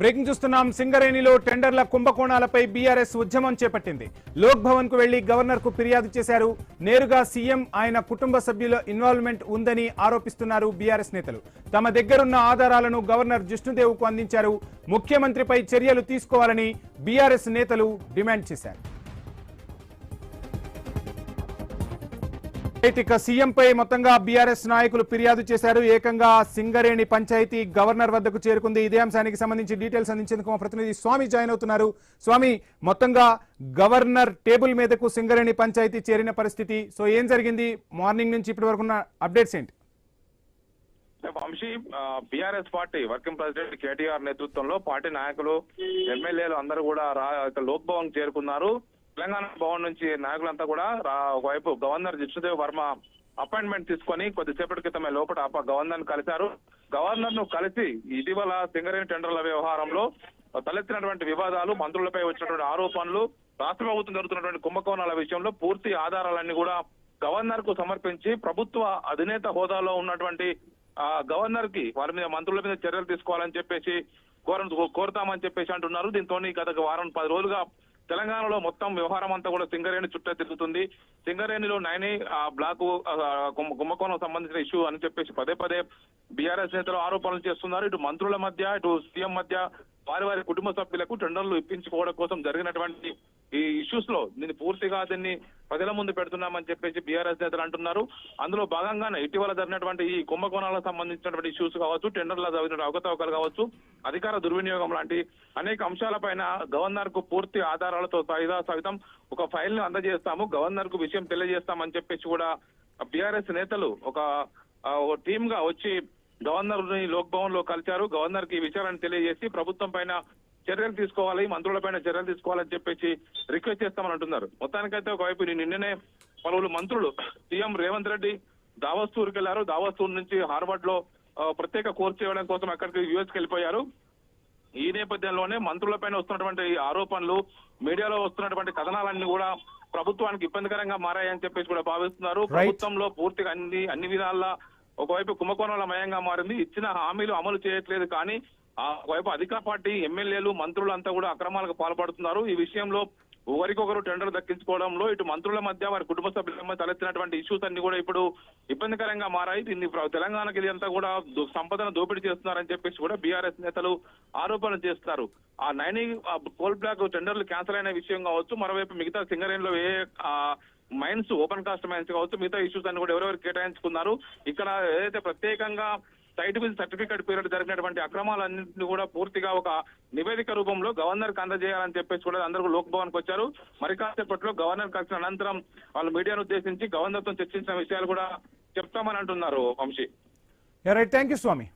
Breaking చూస్తున్నాం. సింగరేణిలో టెండర్ల కుంభకోణాలపై బీఆర్ఎస్ ఉద్యమం చేపట్టింది. లోక్ భవన్ కు వెళ్లి గవర్నర్ కు ఫిర్యాదు చేశారు. నేరుగా సీఎం ఆయన కుటుంబ సభ్యుల ఇన్వాల్వ్మెంట్ ఉందని ఆరోపిస్తున్నారు బీఆర్ఎస్ నేతలు. తమ దగ్గరున్న ఆధారాలను గవర్నర్ జిష్ణుదేవ్ కు అందించారు. ముఖ్యమంత్రిపై చర్యలు తీసుకోవాలని బీఆర్ఎస్ నేతలు డిమాండ్ చేశారు. ఇక సీఎంపై మొత్తంగా బీఆర్ఎస్ నాయకులు ఫిర్యాదు చేశారు. ఏకంగా సింగరేణి పంచాయతీ గవర్నర్ వద్దకు చేరుకుంది. ఇదే అంశానికి సంబంధించి డీటెయిల్స్ అందించేందుకు మా ప్రతినిధి స్వామి జాయిన్ అవుతున్నారు. స్వామి, మొత్తంగా గవర్నర్ టేబుల్ మీదకు సింగరేణి పంచాయతీ చేరిన పరిస్థితి, సో ఏం జరిగింది మార్నింగ్ నుంచి ఇప్పటి వరకు ఉన్న అప్డేట్స్ ఏంటి? Vamshi, BRS party working president KTR నేతృత్వంలో పార్టీ నాయకులు ఎమ్మెల్యేలు అందరూ కూడా లోక్ భవన్ చేరుకున్నారు. తెలంగాణ భవన్ నుంచి నాయకులంతా కూడా ఒకవైపు గవర్నర్ జిష్ణుదేవ్ వర్మ అపాయింట్మెంట్ తీసుకొని కొద్దిసేపటి క్రితమే లోపల గవర్నర్ కలిశారు. గవర్నర్ ను కలిసి ఇటీవల సింగరేణి టెండర్ల వ్యవహారంలో తలెత్తినటువంటి వివాదాలు, మంత్రులపై వచ్చినటువంటి ఆరోపణలు, రాష్ట్ర ప్రభుత్వం జరుగుతున్నటువంటి కుంభకోణాల విషయంలో పూర్తి ఆధారాలన్నీ కూడా గవర్నర్ కు సమర్పించి ప్రభుత్వ అధినేత హోదాలో ఉన్నటువంటి గవర్నర్ కి వారి మీద మంత్రుల మీద చర్యలు తీసుకోవాలని చెప్పేసి కోరుతామని చెప్పేసి అంటున్నారు. దీంతో గత వారం 10 రోజులుగా తెలంగాణలో మొత్తం వ్యవహారం అంతా కూడా సింగరేణి చుట్టే తిరుగుతుంది. సింగరేణిలో నైని బ్లాక్ కుంభకోణం సంబంధించిన ఇష్యూ అని చెప్పేసి పదే బీఆర్ఎస్ నేతలు ఆరోపణలు చేస్తున్నారు. ఇటు మంత్రుల మధ్య, ఇటు సీఎం మధ్య వారి కుటుంబ సభ్యులకు టెండర్లు ఇప్పించుకోవడం కోసం జరిగినటువంటి ఈ ఇష్యూస్ లో దీన్ని ప్రజల ముందు పెడుతున్నామని చెప్పేసి బీఆర్ఎస్ నేతలు అంటున్నారు. అందులో భాగంగానే ఇటీవల జరిగినటువంటి ఈ కుంభకోణాలకు సంబంధించినటువంటి ఇష్యూస్ కావచ్చు, టెండర్ల జరిగిన అవకతవకలు కావచ్చు, అధికార దుర్వినియోగం లాంటి అనేక అంశాలపైన గవర్నర్ కు పూర్తి ఆధారాలతో సహితం ఒక ఫైల్ ను అందజేస్తాము, గవర్నర్ కు విషయం తెలియజేస్తామని చెప్పేసి కూడా బీఆర్ఎస్ నేతలు ఒక టీమ్ గా వచ్చి గవర్నర్ ని లోక్ భవన్ లో కలిశారు. గవర్నర్ కి ఈ విషయాలను తెలియజేసి ప్రభుత్వం పైన చర్యలు తీసుకోవాలి, మంత్రులపైన చర్యలు తీసుకోవాలని చెప్పేసి రిక్వెస్ట్ చేస్తామని అంటున్నారు. మొత్తానికైతే ఒకవైపు నిన్ననే పలువురు మంత్రులు సీఎం రేవంత్ రెడ్డి దావోస్ టూర్కి వెళ్లారు. దావోస్ టూర్ నుంచి హార్వర్డ్ లో ప్రత్యేక కోర్సు చేయడం కోసం అక్కడికి యుఎస్ కి వెళ్ళిపోయారు. ఈ నేపథ్యంలోనే మంత్రులపైన వస్తున్నటువంటి ఆరోపణలు, మీడియాలో వస్తున్నటువంటి కథనాలన్నీ కూడా ప్రభుత్వానికి ఇబ్బందికరంగా మారాయని చెప్పేసి కూడా భావిస్తున్నారు. ప్రభుత్వంలో పూర్తిగా అన్ని విధాలా ఒకవైపు కుంభకోణాల మయంగా మారింది. ఇచ్చిన హామీలు అమలు చేయట్లేదు. కానీ ఒకవైపు అధికార పార్టీ ఎమ్మెల్యేలు, మంత్రులు అంతా కూడా అక్రమాలకు పాల్పడుతున్నారు. ఈ విషయంలో ఒకరికొకరు టెండర్ దక్కించుకోవడంలో ఇటు మంత్రుల మధ్య, వారి కుటుంబ సభ్యుల మధ్య తలెత్తినటువంటి ఇష్యూస్ అన్ని కూడా ఇప్పుడు ఇబ్బందికరంగా మారాయి. దీన్ని తెలంగాణకి ఇదంతా కూడా సంపదను దోపిడీ చేస్తున్నారని చెప్పేసి కూడా బీఆర్ఎస్ నేతలు ఆరోపణలు చేస్తున్నారు. ఆ నైని కోల్ బ్లాక్ టెండర్లు క్యాన్సిల్ అయిన విషయం కావచ్చు, మరోవైపు మిగతా సింగరేణిలో మైన్స్, ఓపెన్ కాస్ట్ మైన్స్ కావచ్చు, మిగతా ఇష్యూస్ అన్ని కూడా ఎవరెవరు కేటాయించుకున్నారు. ఇక్కడ ఏదైతే ప్రత్యేకంగా సైట్ విత్ సర్టిఫికేట్ పీరియడ్ జరిగినటువంటి అక్రమాలన్నింటినీ కూడా పూర్తిగా ఒక నివేదిక రూపంలో గవర్నర్ కి అందజేయాలని చెప్పేసి కూడా అందరూ లోక్ భవన్ కు వచ్చారు. మరి కాసేపట్లో గవర్నర్ కలిసిన అనంతరం వాళ్ళు మీడియాను ఉద్దేశించి గవర్నర్ తో చర్చించిన విషయాలు కూడా చెప్తామని అంటున్నారు. Vamshi, right, thank you Swamy.